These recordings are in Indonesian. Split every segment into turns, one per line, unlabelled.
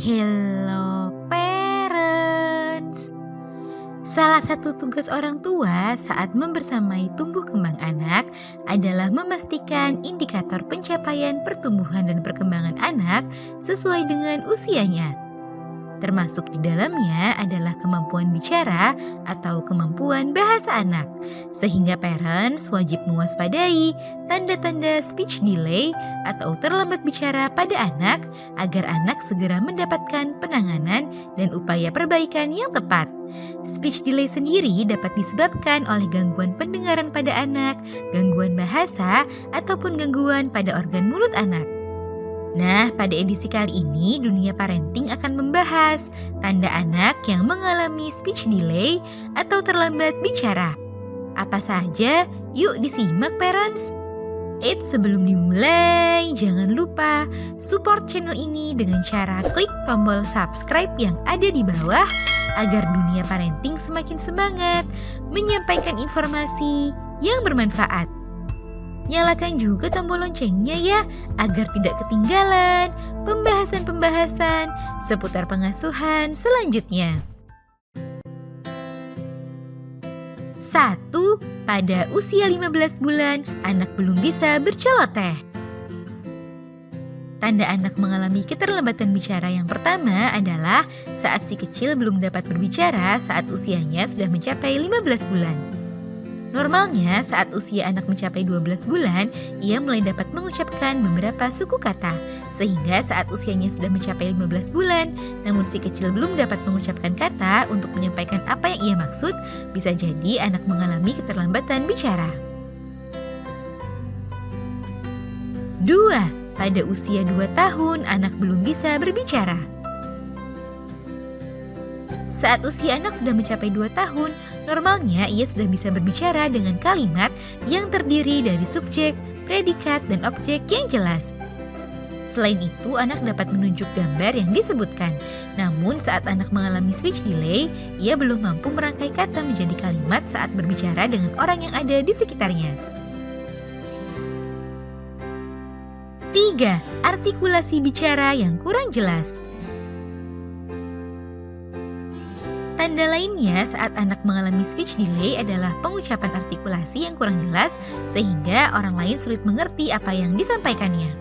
Hello parents. Salah satu tugas orang tua saat membersamai tumbuh kembang anak adalah memastikan indikator pencapaian pertumbuhan dan perkembangan anak sesuai dengan usianya. Termasuk di dalamnya adalah kemampuan bicara atau kemampuan bahasa anak. Sehingga parents wajib mewaspadai tanda-tanda speech delay atau terlambat bicara pada anak agar anak segera mendapatkan penanganan dan upaya perbaikan yang tepat. Speech delay sendiri dapat disebabkan oleh gangguan pendengaran pada anak, gangguan bahasa, ataupun gangguan pada organ mulut anak. Nah, pada edisi kali ini Dunia Parenting akan membahas tanda anak yang mengalami speech delay atau terlambat bicara. Apa saja? Yuk disimak parents! Sebelum dimulai, jangan lupa support channel ini dengan cara klik tombol subscribe yang ada di bawah agar Dunia Parenting semakin semangat menyampaikan informasi yang bermanfaat. Nyalakan juga tombol loncengnya ya, agar tidak ketinggalan pembahasan-pembahasan seputar pengasuhan selanjutnya. 1. Pada usia 15 bulan, anak belum bisa berceloteh. Tanda anak mengalami keterlambatan bicara yang pertama adalah saat si kecil belum dapat berbicara saat usianya sudah mencapai 15 bulan. Normalnya, saat usia anak mencapai 12 bulan, ia mulai dapat mengucapkan beberapa suku kata. Sehingga saat usianya sudah mencapai 15 bulan, namun si kecil belum dapat mengucapkan kata untuk menyampaikan apa yang ia maksud, bisa jadi anak mengalami keterlambatan bicara. 2. Pada usia 2 tahun, anak belum bisa berbicara. Saat usia anak sudah mencapai 2 tahun, normalnya ia sudah bisa berbicara dengan kalimat yang terdiri dari subjek, predikat, dan objek yang jelas. Selain itu, anak dapat menunjuk gambar yang disebutkan. Namun, saat anak mengalami speech delay, ia belum mampu merangkai kata menjadi kalimat saat berbicara dengan orang yang ada di sekitarnya. 3. Artikulasi bicara yang kurang jelas. Tanda lainnya saat anak mengalami speech delay adalah pengucapan artikulasi yang kurang jelas sehingga orang lain sulit mengerti apa yang disampaikannya.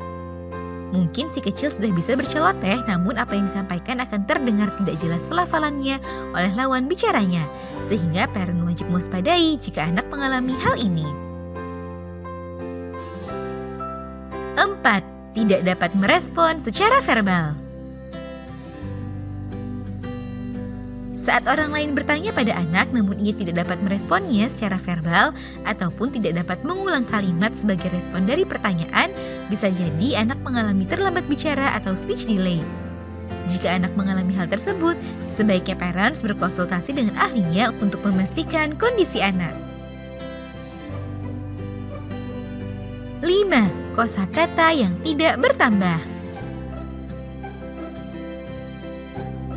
Mungkin si kecil sudah bisa berceloteh, namun apa yang disampaikan akan terdengar tidak jelas pelafalannya oleh lawan bicaranya, sehingga parent wajib mewaspadai jika anak mengalami hal ini. 4. Tidak dapat merespon secara verbal. Saat orang lain bertanya pada anak namun ia tidak dapat meresponnya secara verbal ataupun tidak dapat mengulang kalimat sebagai respon dari pertanyaan, bisa jadi anak mengalami terlambat bicara atau speech delay. Jika anak mengalami hal tersebut, sebaiknya parents berkonsultasi dengan ahlinya untuk memastikan kondisi anak. 5. Kosakata yang tidak bertambah.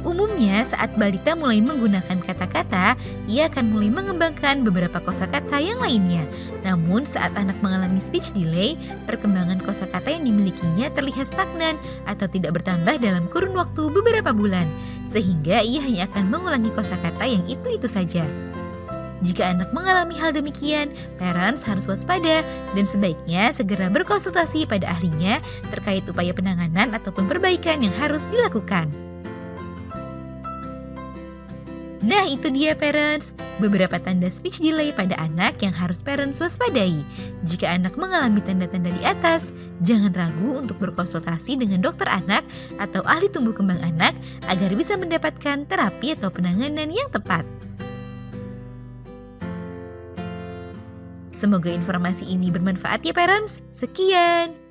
Umumnya saat balita mulai menggunakan kata-kata, ia akan mulai mengembangkan beberapa kosakata yang lainnya. Namun saat anak mengalami speech delay, perkembangan kosakata yang dimilikinya terlihat stagnan atau tidak bertambah dalam kurun waktu beberapa bulan, sehingga ia hanya akan mengulangi kosakata yang itu-itu saja. Jika anak mengalami hal demikian, parents harus waspada dan sebaiknya segera berkonsultasi pada ahlinya terkait upaya penanganan ataupun perbaikan yang harus dilakukan. Nah, itu dia parents, beberapa tanda speech delay pada anak yang harus parents waspadai. Jika anak mengalami tanda-tanda di atas, jangan ragu untuk berkonsultasi dengan dokter anak atau ahli tumbuh kembang anak agar bisa mendapatkan terapi atau penanganan yang tepat. Semoga informasi ini bermanfaat ya parents. Sekian.